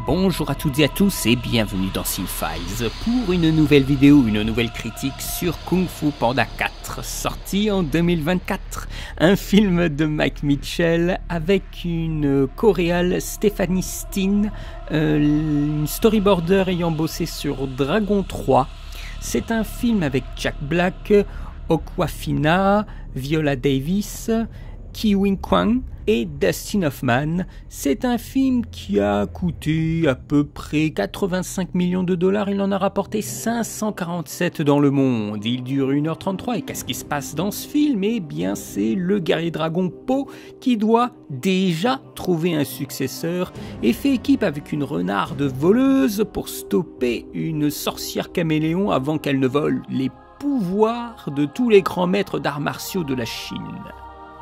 Bonjour à toutes et à tous et bienvenue dans Cinefiles pour une nouvelle vidéo, une nouvelle critique sur Kung Fu Panda 4, sorti en 2024. Un film de Mike Mitchell avec une choréale Stephanie Steen, une storyboarder ayant bossé sur Dragon 3. C'est un film avec Jack Black, Awkwafina, Viola Davis, Ke Huy Quan et Dustin Hoffman. C'est un film qui a coûté à peu près 85 millions de dollars. Il en a rapporté 547 dans le monde. Il dure 1h33. Et qu'est-ce qui se passe dans ce film? Eh bien, c'est le guerrier dragon Po qui doit déjà trouver un successeur et fait équipe avec une renarde voleuse pour stopper une sorcière caméléon avant qu'elle ne vole les pouvoirs de tous les grands maîtres d'arts martiaux de la Chine.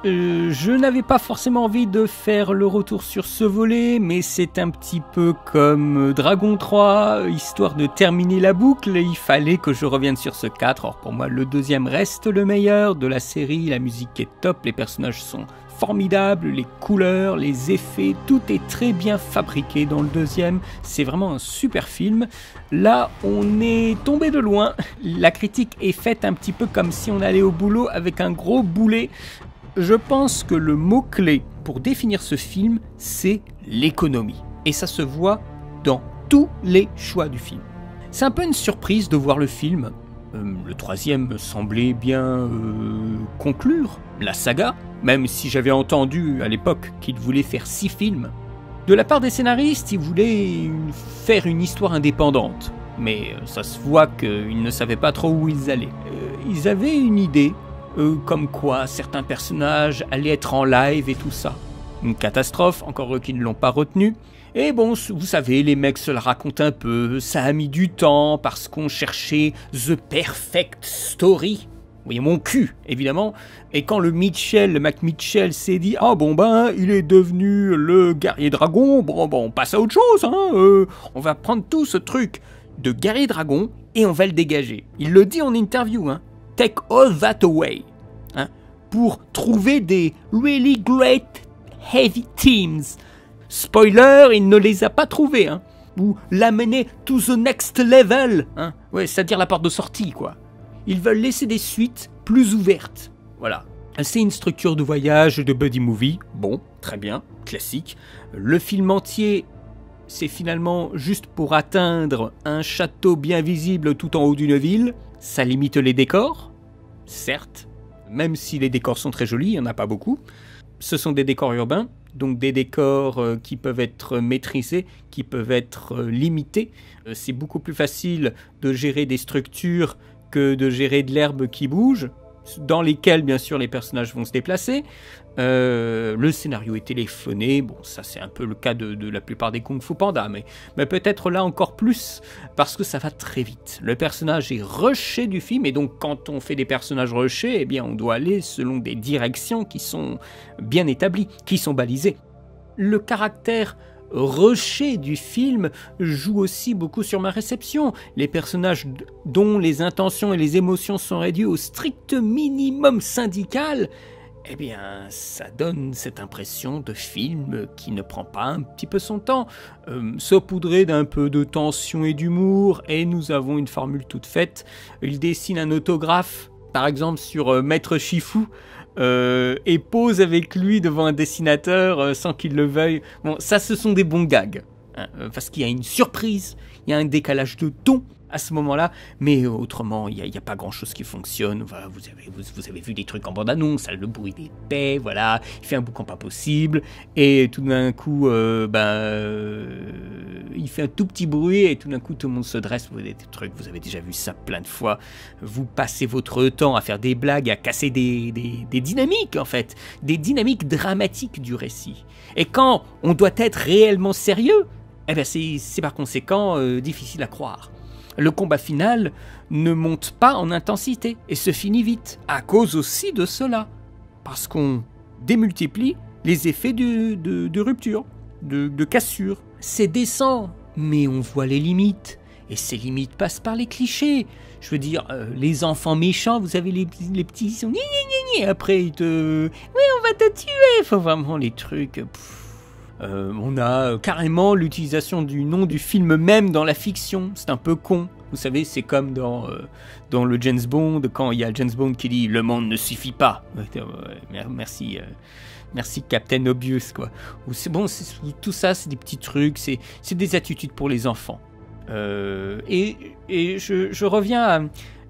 Je n'avais pas forcément envie de faire le retour sur ce volet, mais c'est un petit peu comme Dragon 3, histoire de terminer la boucle, il fallait que je revienne sur ce 4. Or pour moi le deuxième reste le meilleur de la série, la musique est top, les personnages sont formidables, les couleurs, les effets, tout est très bien fabriqué dans le deuxième, c'est vraiment un super film. Là on est tombé de loin, la critique est faite un petit peu comme si on allait au boulot avec un gros boulet. Je pense que le mot-clé pour définir ce film, c'est l'économie. Et ça se voit dans tous les choix du film. C'est un peu une surprise de voir le film. Le troisième semblait bien conclure la saga, même si j'avais entendu à l'époque qu'il voulait faire 6 films. De la part des scénaristes, ils voulaient faire une histoire indépendante. Mais ça se voit qu'ils ne savaient pas trop où ils allaient. Ils avaient une idée. Comme quoi certains personnages allaient être en live et tout ça. Une catastrophe, encore eux qui ne l'ont pas retenu. Et bon, vous savez, les mecs se la racontent un peu, ça a mis du temps parce qu'on cherchait The Perfect Story. Vous voyez mon cul, évidemment. Et quand le Mac Mitchell s'est dit « Ah bon ben, il est devenu le guerrier dragon, bon on passe à autre chose, hein, on va prendre tout ce truc de guerrier dragon et on va le dégager. » Il le dit en interview, hein. Take all that away, hein, pour trouver des really great heavy teams. Spoiler, il ne les a pas trouvés, hein, ou l'amener to the next level, hein, ouais, c'est-à-dire la porte de sortie, quoi. Ils veulent laisser des suites plus ouvertes, voilà. C'est une structure de voyage, de buddy movie, bon, très bien, classique. Le film entier, c'est finalement juste pour atteindre un château bien visible tout en haut d'une ville. Ça limite les décors, certes, même si les décors sont très jolis, il n'y en a pas beaucoup. Ce sont des décors urbains, donc des décors qui peuvent être maîtrisés, qui peuvent être limités. C'est beaucoup plus facile de gérer des structures que de gérer de l'herbe qui bouge, dans lesquelles bien sûr les personnages vont se déplacer. Le scénario est téléphoné, bon ça c'est un peu le cas de la plupart des Kung Fu Panda, mais peut-être là encore plus parce que ça va très vite. Le personnage est rushé du film et donc quand on fait des personnages rushés, eh bien on doit aller selon des directions qui sont bien établies, qui sont balisées. Le caractère rushé du film joue aussi beaucoup sur ma réception. Les personnages dont les intentions et les émotions sont réduites au strict minimum syndical, eh bien, ça donne cette impression de film qui ne prend pas un petit peu son temps, saupoudré d'un peu de tension et d'humour, et nous avons une formule toute faite. Il dessine un autographe, par exemple sur Maître Shifu, et pose avec lui devant un dessinateur sans qu'il le veuille. Bon, ça, ce sont des bons gags, hein, parce qu'il y a une surprise, il y a un décalage de ton à ce moment-là, mais autrement, il n'y a pas grand-chose qui fonctionne. Voilà, vous avez vu des trucs en bande-annonce, le bruit des paix, voilà, il fait un boucan pas possible, et tout d'un coup, il fait un tout petit bruit, et tout d'un coup, tout le monde se dresse, vous avez des trucs, vous avez déjà vu ça plein de fois, vous passez votre temps à faire des blagues, à casser des dynamiques, en fait, des dynamiques dramatiques du récit. Et quand on doit être réellement sérieux, eh bien c'est par conséquent difficile à croire. Le combat final ne monte pas en intensité et se finit vite, à cause aussi de cela, parce qu'on démultiplie les effets de rupture, de cassure. C'est décent, mais on voit les limites, et ces limites passent par les clichés. Je veux dire, les enfants méchants, vous avez les petits, ils sont après ils te... Oui, on va te tuer. Faut vraiment les trucs... On a carrément l'utilisation du nom du film même dans la fiction. C'est un peu con. Vous savez, c'est comme dans le James Bond, quand il y a James Bond qui dit « Le monde ne suffit pas ». Merci, merci Captain Obvious, quoi. Bon, tout ça, c'est des petits trucs, c'est des attitudes pour les enfants. Et je reviens à...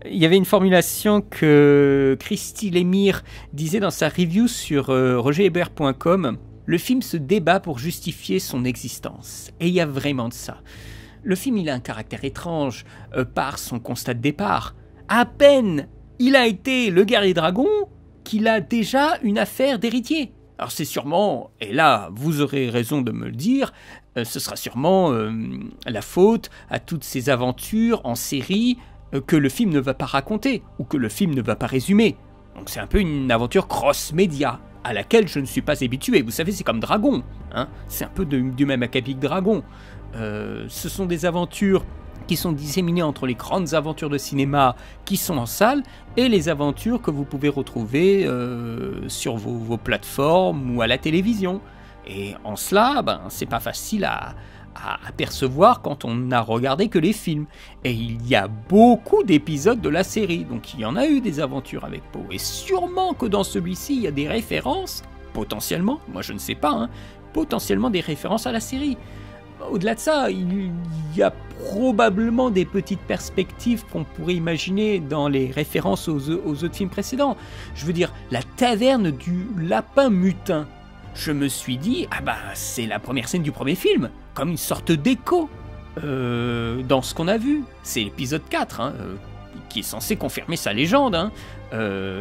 Il y avait une formulation que Christy Lemire disait dans sa review sur rogerhebert.com. Le film se débat pour justifier son existence. Et il y a vraiment de ça. Le film, il a un caractère étrange par son constat de départ. À peine il a été le guerrier dragon qu'il a déjà une affaire d'héritier. Alors c'est sûrement, et là vous aurez raison de me le dire, ce sera sûrement la faute à toutes ces aventures en série que le film ne va pas raconter, ou que le film ne va pas résumer. Donc c'est un peu une aventure cross-média, à laquelle je ne suis pas habitué. Vous savez, c'est comme Dragon, hein, c'est un peu du même acabit que Dragon. Ce sont des aventures qui sont disséminées entre les grandes aventures de cinéma qui sont en salle et les aventures que vous pouvez retrouver sur vos plateformes ou à la télévision. Et en cela, c'est pas facile à percevoir quand on n'a regardé que les films. Et il y a beaucoup d'épisodes de la série, donc il y en a eu des aventures avec Poe. Et sûrement que dans celui-ci, il y a des références, potentiellement, moi je ne sais pas, potentiellement des références à la série. Au-delà de ça, il y a probablement des petites perspectives qu'on pourrait imaginer dans les références aux autres films précédents. Je veux dire, la taverne du lapin mutin. Je me suis dit, c'est la première scène du premier film, comme une sorte d'écho dans ce qu'on a vu. C'est l'épisode 4, qui est censé confirmer sa légende.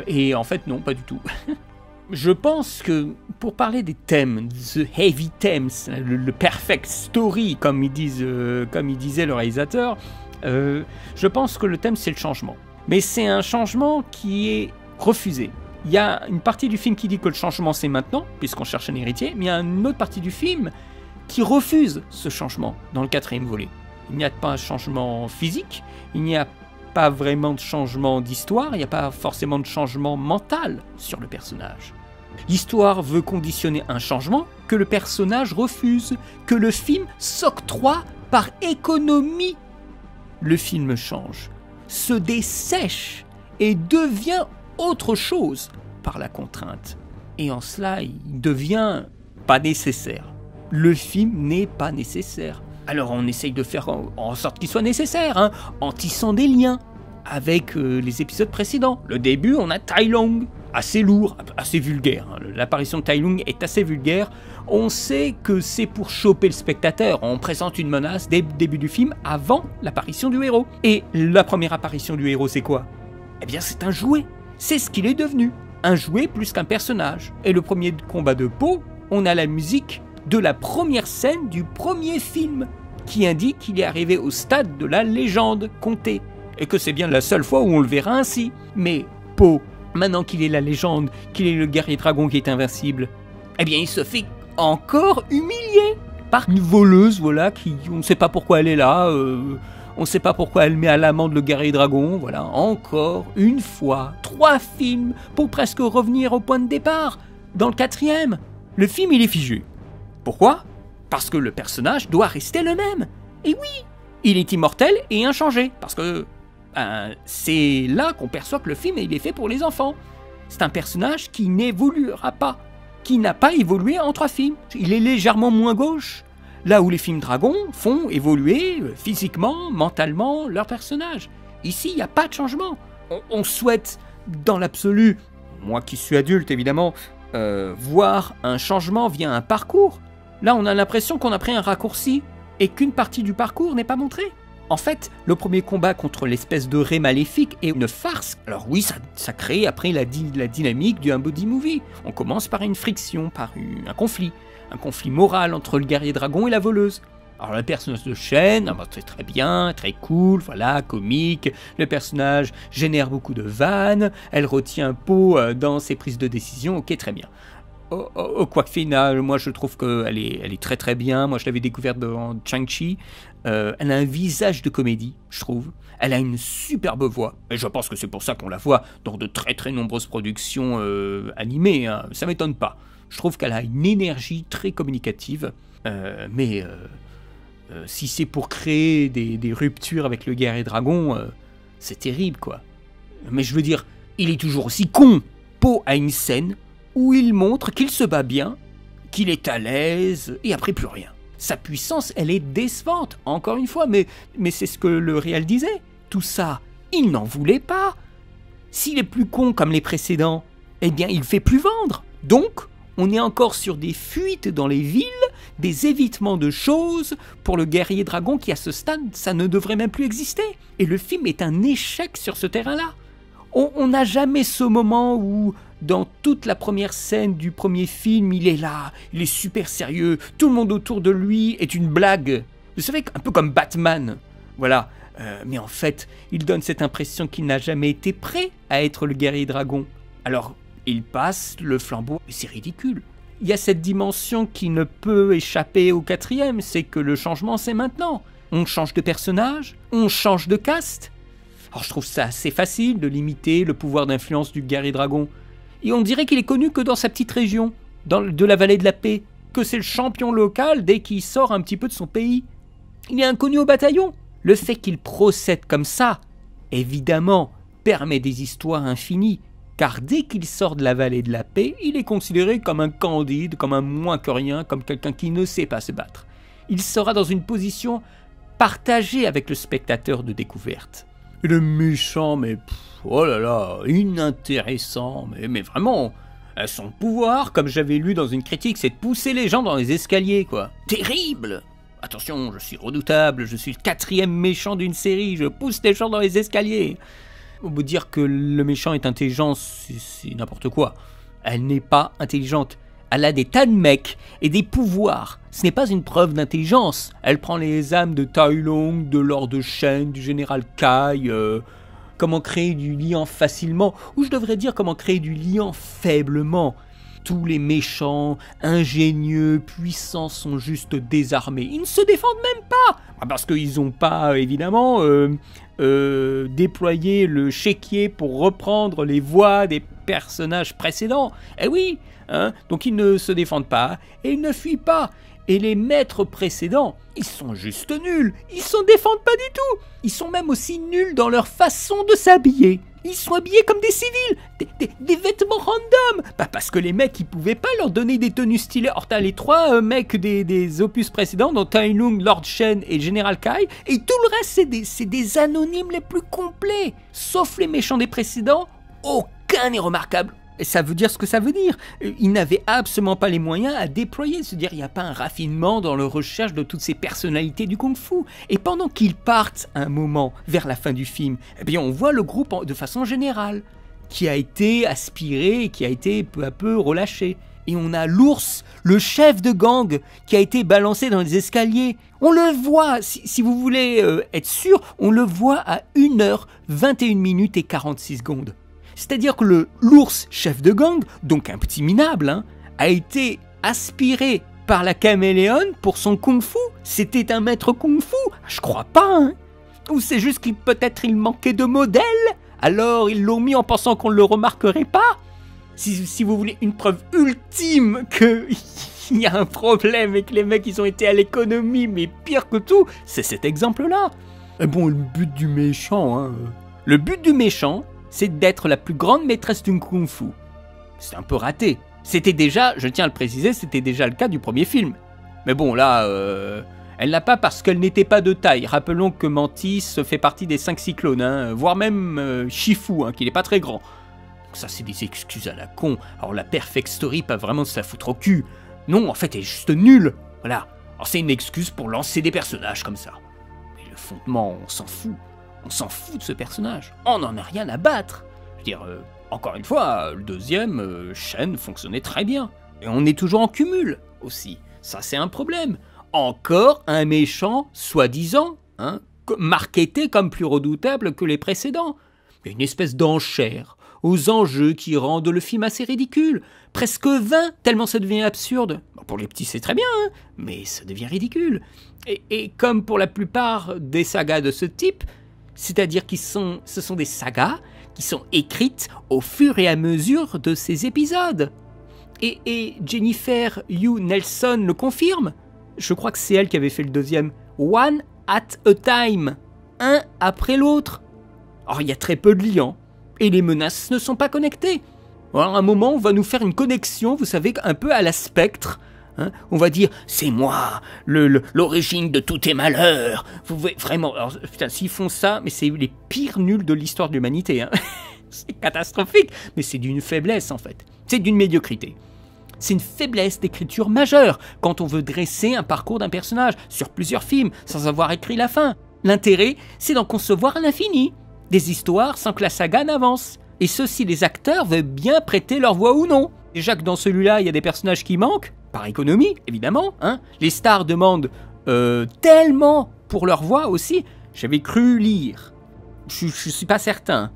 Et en fait, non, pas du tout. Je pense que pour parler des thèmes, the heavy themes, le perfect story, comme il disait le réalisateur, je pense que le thème c'est le changement. Mais c'est un changement qui est refusé. Il y a une partie du film qui dit que le changement c'est maintenant, puisqu'on cherche un héritier, mais il y a une autre partie du film qui refuse ce changement dans le 4e volet. Il n'y a pas de changement physique, il n'y a pas vraiment de changement d'histoire, il n'y a pas forcément de changement mental sur le personnage. L'histoire veut conditionner un changement que le personnage refuse, que le film s'octroie par économie. Le film change, se dessèche et devient autre chose par la contrainte. Et en cela, il devient pas nécessaire. Le film n'est pas nécessaire. Alors on essaye de faire en sorte qu'il soit nécessaire, en tissant des liens avec les épisodes précédents. Le début, on a Tai Lung, assez lourd, assez vulgaire. L'apparition de Tai Lung est assez vulgaire. On sait que c'est pour choper le spectateur. On présente une menace dès le début du film, avant l'apparition du héros. Et la première apparition du héros, c'est quoi? Eh bien, c'est un jouet. C'est ce qu'il est devenu. Un jouet plus qu'un personnage. Et le premier combat de Poe, on a la musique de la première scène du premier film, qui indique qu'il est arrivé au stade de la légende contée. Et que c'est bien la seule fois où on le verra ainsi. Mais Poe, maintenant qu'il est la légende, qu'il est le guerrier dragon qui est invincible, eh bien il se fait encore humilier par une voleuse, voilà, qui on ne sait pas pourquoi elle est là, on ne sait pas pourquoi elle met à l'amende le guerrier dragon, voilà, encore une fois, 3 films pour presque revenir au point de départ. Dans le 4e, le film il est figé. Pourquoi? Parce que le personnage doit rester le même. Et oui, il est immortel et inchangé, parce que c'est là qu'on perçoit que le film il est fait pour les enfants. C'est un personnage qui n'évoluera pas, qui n'a pas évolué en 3 films. Il est légèrement moins gauche, là où les films dragons font évoluer physiquement, mentalement leur personnage. Ici, il n'y a pas de changement. On souhaite, dans l'absolu, moi qui suis adulte évidemment, voir un changement via un parcours. Là, on a l'impression qu'on a pris un raccourci et qu'une partie du parcours n'est pas montrée. En fait, le premier combat contre l'espèce de ré maléfique est une farce. Alors oui, ça crée après la dynamique du body movie. On commence par une friction, par un conflit moral entre le guerrier dragon et la voleuse. Alors le personnage de Shen, c'est très bien, très cool, voilà, comique. Le personnage génère beaucoup de vannes, elle retient Poe dans ses prises de décision, ok, très bien. Au final, moi je trouve qu'elle est très très bien. Moi je l'avais découverte dans Shang-Chi. Elle a un visage de comédie, je trouve. Elle a une superbe voix. Et je pense que c'est pour ça qu'on la voit dans de très très nombreuses productions animées. Ça m'étonne pas. Je trouve qu'elle a une énergie très communicative, mais si c'est pour créer des ruptures avec le guerrier dragon, c'est terrible, quoi. Mais je veux dire, il est toujours aussi con. Poe a une scène où il montre qu'il se bat bien, qu'il est à l'aise, et après plus rien. Sa puissance, elle est décevante, encore une fois, mais c'est ce que le réel disait. Tout ça, il n'en voulait pas. S'il est plus con comme les précédents, eh bien, il fait plus vendre. Donc, on est encore sur des fuites dans les villes, des évitements de choses pour le guerrier dragon qui, à ce stade, ça ne devrait même plus exister. Et le film est un échec sur ce terrain-là. On n'a jamais ce moment où, dans toute la première scène du premier film, il est là, il est super sérieux, tout le monde autour de lui est une blague. Vous savez, un peu comme Batman. Voilà. Mais en fait, il donne cette impression qu'il n'a jamais été prêt à être le guerrier dragon. Alors, il passe le flambeau, et c'est ridicule. Il y a cette dimension qui ne peut échapper au quatrième, c'est que le changement, c'est maintenant. On change de personnage, on change de caste. Alors, je trouve ça assez facile de limiter le pouvoir d'influence du guerrier dragon. Et on dirait qu'il est connu que dans sa petite région, de la vallée de la paix, que c'est le champion local dès qu'il sort un petit peu de son pays. Il est inconnu au bataillon. Le fait qu'il procède comme ça, évidemment, permet des histoires infinies, car dès qu'il sort de la vallée de la paix, il est considéré comme un candide, comme un moins que rien, comme quelqu'un qui ne sait pas se battre. Il sera dans une position partagée avec le spectateur de découverte. Et le méchant, mais oh là là, inintéressant, mais vraiment, son pouvoir, comme j'avais lu dans une critique, c'est de pousser les gens dans les escaliers, quoi. Terrible! Attention, je suis redoutable, je suis le 4e méchant d'une série, je pousse les gens dans les escaliers. On peut dire que le méchant est intelligent, c'est n'importe quoi. Elle n'est pas intelligente. Elle a des tas de mecs et des pouvoirs. Ce n'est pas une preuve d'intelligence. Elle prend les âmes de Tai Lung, de Lord Shen, du général Kai. Comment créer du liant facilement, ou je devrais dire comment créer du liant faiblement. Tous les méchants, ingénieux, puissants sont juste désarmés. Ils ne se défendent même pas. Parce qu'ils n'ont pas, évidemment, déployé le chéquier pour reprendre les voix des personnages précédents. Eh oui, hein, donc ils ne se défendent pas et ils ne fuient pas. Et les maîtres précédents, ils sont juste nuls. Ils ne se défendent pas du tout. Ils sont même aussi nuls dans leur façon de s'habiller. Ils sont habillés comme des civils, des vêtements random. Parce que les mecs, ils pouvaient pas leur donner des tenues stylées. Or, t'as les 3 mecs des opus précédents, dont Tai Lung, Lord Shen et Général Kai. Et tout le reste, c'est des anonymes les plus complets. Sauf les méchants des précédents, aucun n'est remarquable. Et ça veut dire ce que ça veut dire. Ils n'avaient absolument pas les moyens à déployer. C'est-à-dire, il n'y a pas un raffinement dans leur recherche de toutes ces personnalités du kung-fu. Et pendant qu'ils partent un moment vers la fin du film, eh bien, on voit le groupe de façon générale, qui a été aspiré et qui a été peu à peu relâché. Et on a l'ours, le chef de gang, qui a été balancé dans les escaliers. On le voit, si vous voulez être sûr, on le voit à 1h, 21 minutes et 46 secondes. C'est-à-dire que l'ours chef de gang, donc un petit minable, hein, a été aspiré par la caméléone pour son kung-fu. C'était un maître kung-fu? Je crois pas, hein. Ou c'est juste qu'il peut-être il manquait de modèles, alors ils l'ont mis en pensant qu'on ne le remarquerait pas. Si vous voulez une preuve ultime qu'il y a un problème et que les mecs ils ont été à l'économie, mais pire que tout, c'est cet exemple-là. Et bon, le but du méchant, hein. Le but du méchant, c'est d'être la plus grande maîtresse du kung-fu. C'est un peu raté. C'était déjà, je tiens à le préciser, c'était déjà le cas du premier film. Mais bon, là, elle l'a pas parce qu'elle n'était pas de taille. Rappelons que Mantis fait partie des 5 cyclones, hein, voire même Shifu, hein, qui n'est pas très grand. Donc ça, c'est des excuses à la con. Alors la Perfect Story, pas vraiment de se la foutre au cul. Non, en fait, elle est juste nulle. Voilà. Alors c'est une excuse pour lancer des personnages comme ça. Mais le fondement, on s'en fout. On s'en fout de ce personnage. On n'en a rien à battre. Je veux dire, encore une fois, le deuxième, Shen fonctionnait très bien. Et on est toujours en cumul aussi. Ça, c'est un problème. Encore un méchant, soi-disant, hein, marketé comme plus redoutable que les précédents. Il y a une espèce d'enchère aux enjeux qui rendent le film assez ridicule. Presque 20, tellement ça devient absurde. Bon, pour les petits, c'est très bien, hein, mais ça devient ridicule. Et comme pour la plupart des sagas de ce type, c'est-à-dire que ce sont des sagas qui sont écrites au fur et à mesure de ces épisodes. Et Jennifer Hugh Nelson le confirme. Je crois que c'est elle qui avait fait le deuxième. One at a time. Un après l'autre. Alors il y a très peu de liens. Et les menaces ne sont pas connectées. Alors à un moment, on va nous faire une connexion, vous savez, un peu à la Spectre. Hein, on va dire, c'est moi, l'origine de tous tes malheurs. Vous voyez, vraiment, alors, putain, s'ils font ça, mais c'est les pires nuls de l'histoire de l'humanité. Hein. C'est catastrophique, mais c'est d'une faiblesse en fait. C'est d'une médiocrité. C'est une faiblesse d'écriture majeure quand on veut dresser un parcours d'un personnage sur plusieurs films sans avoir écrit la fin. L'intérêt, c'est d'en concevoir à l'infini. Des histoires sans que la saga n'avance. Et ce, si les acteurs veulent bien prêter leur voix ou non. Déjà que dans celui-là, il y a des personnages qui manquent, par économie, évidemment. Hein. Les stars demandent tellement pour leur voix aussi. J'avais cru lire, je suis pas certain,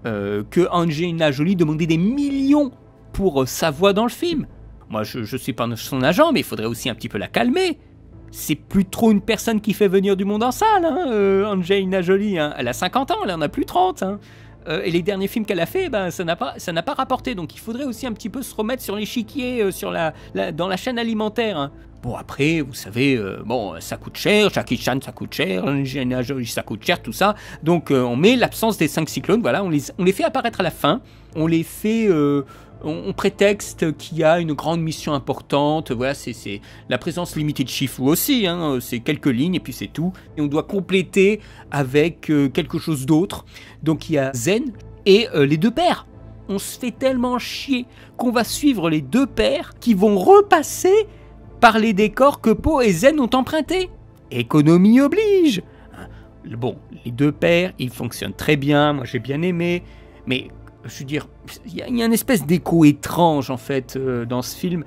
que Angelina Jolie demandait des millions pour sa voix dans le film. Moi, je suis pas son agent, mais il faudrait aussi un petit peu la calmer. C'est plus trop une personne qui fait venir du monde en salle, hein, Angelina Jolie. Hein. Elle a 50 ans, elle en a plus 30. Hein. Et les derniers films qu'elle a fait, ben, ça n'a pas rapporté. Donc il faudrait aussi un petit peu se remettre sur l'échiquier, dans la chaîne alimentaire. Hein. Bon, après, vous savez, ça coûte cher, Jackie Chan, ça coûte cher, Angelina Jolie, ça coûte cher, tout ça. Donc on met l'absence des 5 cyclones, voilà, on les fait apparaître à la fin. On les fait... On prétexte qu'il y a une grande mission importante, voilà, c'est la présence limitée de Shifu aussi, hein, c'est quelques lignes et puis c'est tout. Et on doit compléter avec quelque chose d'autre. Donc il y a Zen et les deux pères. On se fait tellement chier qu'on va suivre les deux pères qui vont repasser par les décors que Po et Zen ont empruntés. Économie oblige. Bon, les deux pères, ils fonctionnent très bien, moi j'ai bien aimé, mais... Je veux dire, il y a une espèce d'écho étrange en fait dans ce film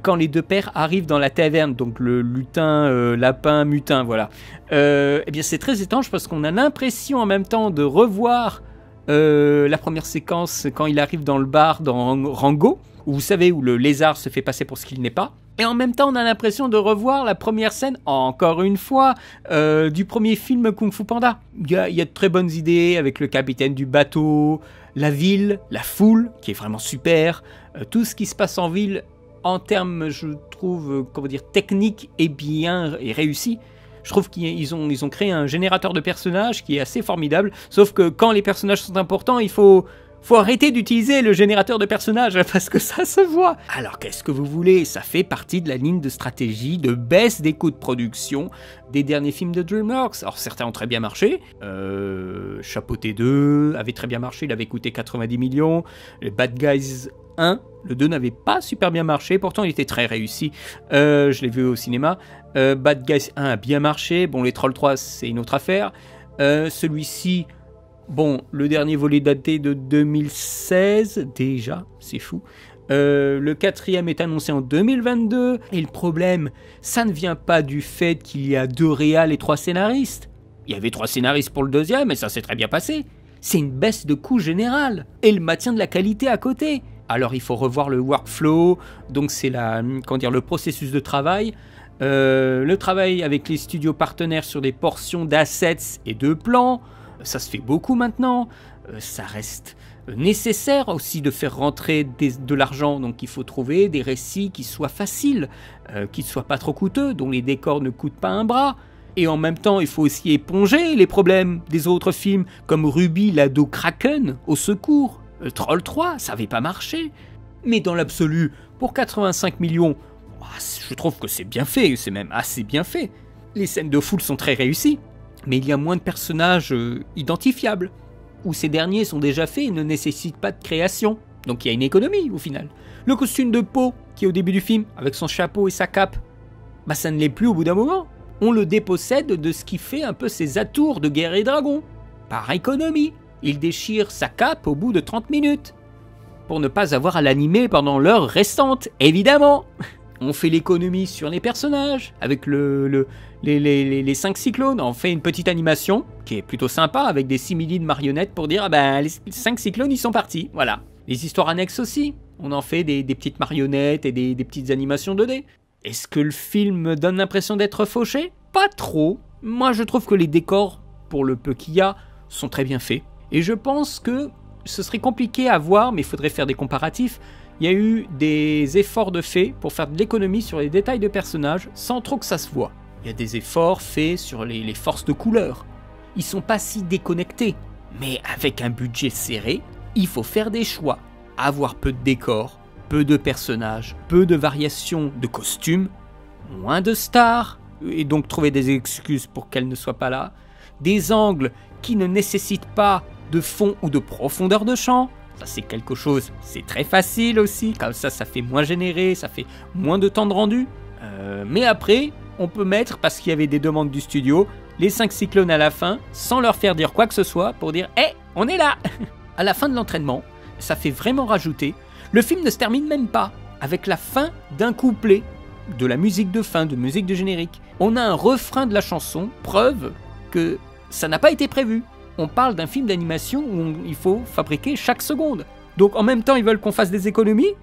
quand les deux pères arrivent dans la taverne, donc le lutin, lapin, mutin, voilà. Eh bien c'est très étrange parce qu'on a l'impression en même temps de revoir la première séquence quand il arrive dans le bar dans Rango, où vous savez, où le lézard se fait passer pour ce qu'il n'est pas. Et en même temps, on a l'impression de revoir la première scène, encore une fois, du premier film Kung Fu Panda. Il y a de très bonnes idées avec le capitaine du bateau, la ville, la foule, qui est vraiment super. Tout ce qui se passe en ville, en termes, je trouve, techniques, est bien et réussi. Je trouve qu'ils ont créé un générateur de personnages qui est assez formidable. Sauf que quand les personnages sont importants, il faut arrêter d'utiliser le générateur de personnages parce que ça se voit. Alors qu'est-ce que vous voulez? Ça fait partie de la ligne de stratégie de baisse des coûts de production des derniers films de DreamWorks. Alors certains ont très bien marché. Chapeauté 2 avait très bien marché, il avait coûté 90 millions. Les Bad Guys 1, le 2 n'avait pas super bien marché, pourtant il était très réussi. Je l'ai vu au cinéma. Bad Guys 1 a bien marché. Bon, les Trolls 3, c'est une autre affaire. Celui-ci... Bon, le dernier volet daté de 2016, déjà, c'est fou. Le quatrième est annoncé en 2022. Et le problème, ça ne vient pas du fait qu'il y a 2 réals et 3 scénaristes. Il y avait 3 scénaristes pour le deuxième et ça s'est très bien passé. C'est une baisse de coût générale et le maintien de la qualité à côté. Alors il faut revoir le workflow, donc c'est le processus de travail. Le travail avec les studios partenaires sur des portions d'assets et de plans. Ça se fait beaucoup maintenant, ça reste nécessaire aussi de faire rentrer de l'argent, donc il faut trouver des récits qui soient faciles, qui ne soient pas trop coûteux, dont les décors ne coûtent pas un bras. Et en même temps, il faut aussi éponger les problèmes des autres films, comme Ruby, l'ado Kraken, au secours. Troll 3, ça n'avait pas marché. Mais dans l'absolu, pour 85 millions, je trouve que c'est bien fait, c'est même assez bien fait. Les scènes de foule sont très réussies. Mais il y a moins de personnages identifiables, où ces derniers sont déjà faits et ne nécessitent pas de création. Donc il y a une économie au final. Le costume de Po, qui est au début du film, avec son chapeau et sa cape, ça ne l'est plus au bout d'un moment. On le dépossède de ce qui fait un peu ses atours de guerre et dragon. Par économie, il déchire sa cape au bout de 30 minutes. Pour ne pas avoir à l'animer pendant l'heure restante, évidemment. On fait l'économie sur les personnages, avec les 5 cyclones. On fait une petite animation, qui est plutôt sympa, avec des simili de marionnettes pour dire, les 5 cyclones, ils sont partis, voilà. Les histoires annexes aussi, on en fait des petites marionnettes et des petites animations 2D. Est-ce que le film donne l'impression d'être fauché? Pas trop. Moi, je trouve que les décors, pour le peu qu'il y a, sont très bien faits. Et je pense que ce serait compliqué à voir, mais il faudrait faire des comparatifs, il y a eu des efforts de fait pour faire de l'économie sur les détails de personnages sans trop que ça se voit. Il y a des efforts faits sur les forces de couleur. Ils sont pas si déconnectés. Mais avec un budget serré, il faut faire des choix. Avoir peu de décors, peu de personnages, peu de variations de costumes, moins de stars, et donc trouver des excuses pour qu'elles ne soient pas là, des angles qui ne nécessitent pas de fond ou de profondeur de champ. Ça c'est quelque chose, c'est très facile aussi, comme ça fait moins généré, ça fait moins de temps de rendu. Mais après, on peut mettre, parce qu'il y avait des demandes du studio, les 5 cyclones à la fin, sans leur faire dire quoi que ce soit, pour dire « Hé, on est là !» À la fin de l'entraînement, ça fait vraiment rajouter. Le film ne se termine même pas avec la fin d'un couplet, de la musique de fin, de musique de générique. On a un refrain de la chanson, preuve que ça n'a pas été prévu. On parle d'un film d'animation où il faut fabriquer chaque seconde. Donc en même temps, ils veulent qu'on fasse des économies,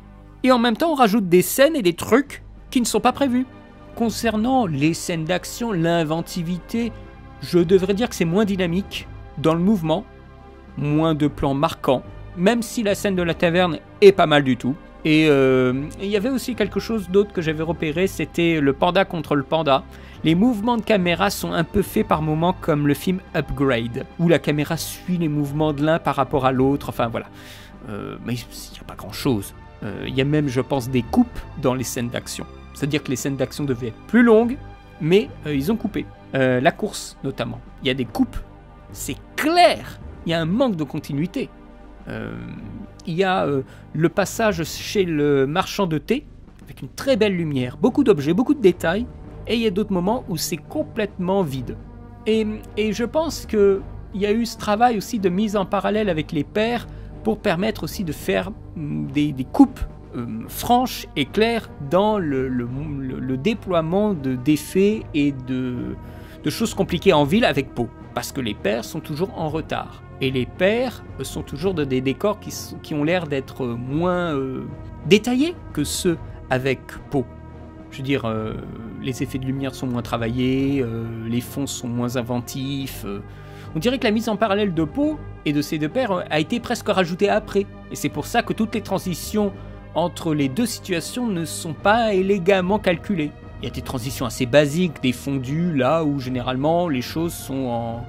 et en même temps, on rajoute des scènes et des trucs qui ne sont pas prévus. Concernant les scènes d'action, l'inventivité, je devrais dire que c'est moins dynamique dans le mouvement, moins de plans marquants, même si la scène de la taverne est pas mal du tout. Et il y avait aussi quelque chose d'autre que j'avais repéré, c'était le panda contre le panda. Les mouvements de caméra sont un peu faits par moments comme le film Upgrade, où la caméra suit les mouvements de l'un par rapport à l'autre, enfin voilà. Mais il n'y a pas grand chose. Il y a même, je pense, des coupes dans les scènes d'action. C'est-à-dire que les scènes d'action devaient être plus longues, mais ils ont coupé. La course, notamment. Il y a des coupes. C'est clair. Il y a un manque de continuité. Il y a le passage chez le marchand de thé, avec une très belle lumière, beaucoup d'objets, beaucoup de détails, et il y a d'autres moments où c'est complètement vide. Et je pense qu'il y a eu ce travail aussi de mise en parallèle avec les pairs pour permettre aussi de faire des coupes franches et claires dans le déploiement d'effets et de choses compliquées en ville avec Pau. Parce que les pairs sont toujours en retard. Et les pairs sont toujours dans des décors qui ont l'air d'être moins détaillés que ceux avec Pau. Je veux dire, les effets de lumière sont moins travaillés, les fonds sont moins inventifs. On dirait que la mise en parallèle de Pau et de ces deux pairs a été presque rajoutée après. Et c'est pour ça que toutes les transitions entre les deux situations ne sont pas élégamment calculées. Il y a des transitions assez basiques, des fondus, là où généralement les choses sont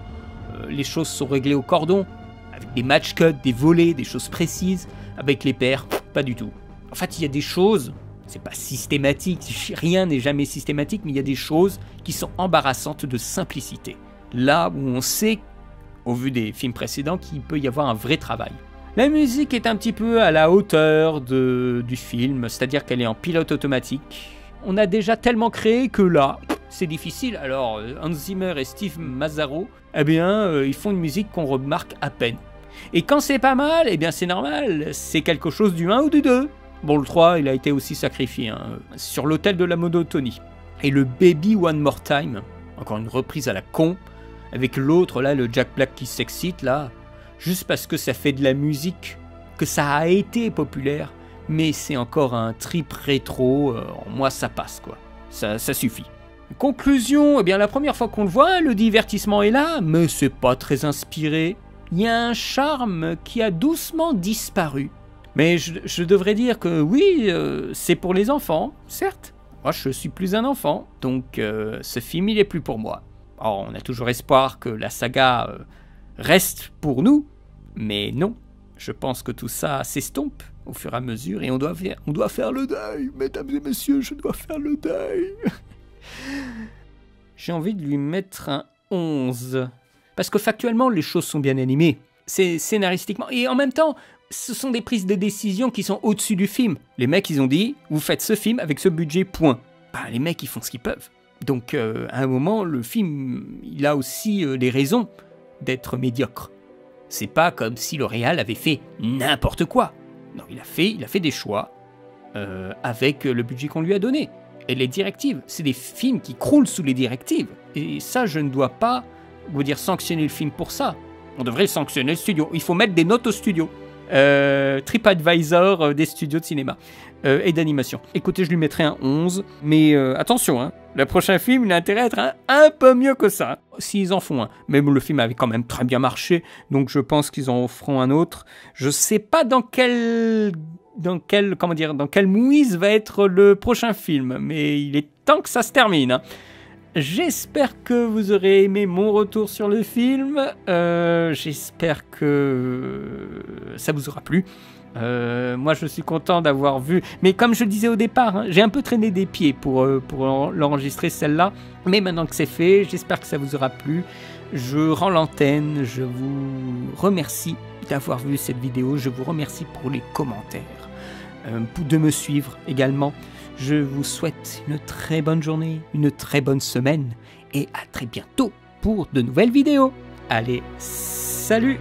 réglées au cordon, avec des match cuts, des volets, des choses précises. Avec les pairs, pas du tout. En fait, il y a des choses, c'est pas systématique, rien n'est jamais systématique, mais il y a des choses qui sont embarrassantes de simplicité. Là où on sait, au vu des films précédents, qu'il peut y avoir un vrai travail. La musique est un petit peu à la hauteur du film, c'est-à-dire qu'elle est en pilote automatique. On a déjà tellement créé que là, c'est difficile. Alors, Hans Zimmer et Steve Mazzaro, eh bien, ils font une musique qu'on remarque à peine. Et quand c'est pas mal, eh bien, c'est normal. C'est quelque chose du 1 ou du 2. Bon, le 3, il a été aussi sacrifié, sur l'autel de la monotonie. Et le Baby One More Time, encore une reprise à la con, avec l'autre, là, le Jack Black qui s'excite, là, juste parce que ça fait de la musique, que ça a été populaire, mais c'est encore un trip rétro, moi ça passe quoi, ça suffit. Conclusion, eh bien la première fois qu'on le voit, le divertissement est là, mais c'est pas très inspiré. Il y a un charme qui a doucement disparu. Mais je devrais dire que oui, c'est pour les enfants, certes. Moi je suis plus un enfant, donc ce film il est plus pour moi. Alors, on a toujours espoir que la saga reste pour nous, mais non, je pense que tout ça s'estompe au fur et à mesure, et on doit faire le deuil, mesdames et messieurs, je dois faire le deuil. J'ai envie de lui mettre un 11, parce que factuellement, les choses sont bien animées, c'est scénaristiquement, et en même temps, ce sont des prises de décision qui sont au-dessus du film. Les mecs, ils ont dit, vous faites ce film avec ce budget, point. Bah, les mecs, ils font ce qu'ils peuvent. Donc, à un moment, le film, il a aussi les raisons d'être médiocre. C'est pas comme si le réal avait fait n'importe quoi. Non, il a fait des choix avec le budget qu'on lui a donné. Et les directives, c'est des films qui croulent sous les directives. Et ça, je ne dois pas vous dire sanctionner le film pour ça. On devrait sanctionner le studio. Il faut mettre des notes au studio. TripAdvisor des studios de cinéma et d'animation. Écoutez, je lui mettrai un 11, mais attention, le prochain film, il a intérêt à être un peu mieux que ça, s'ils en font un. Mais le film avait quand même très bien marché, donc je pense qu'ils en feront un autre. Je sais pas dans quelle comment dire, dans quelle mouise va être le prochain film. Mais il est temps que ça se termine, hein. J'espère que vous aurez aimé mon retour sur le film. J'espère que ça vous aura plu. Moi, je suis content d'avoir vu. Mais comme je le disais au départ, hein, j'ai un peu traîné des pieds pour l'enregistrer celle-là. Mais maintenant que c'est fait, j'espère que ça vous aura plu. Je rends l'antenne. Je vous remercie d'avoir vu cette vidéo. Je vous remercie pour les commentaires, de me suivre également. Je vous souhaite une très bonne journée, une très bonne semaine et à très bientôt pour de nouvelles vidéos. Allez, salut!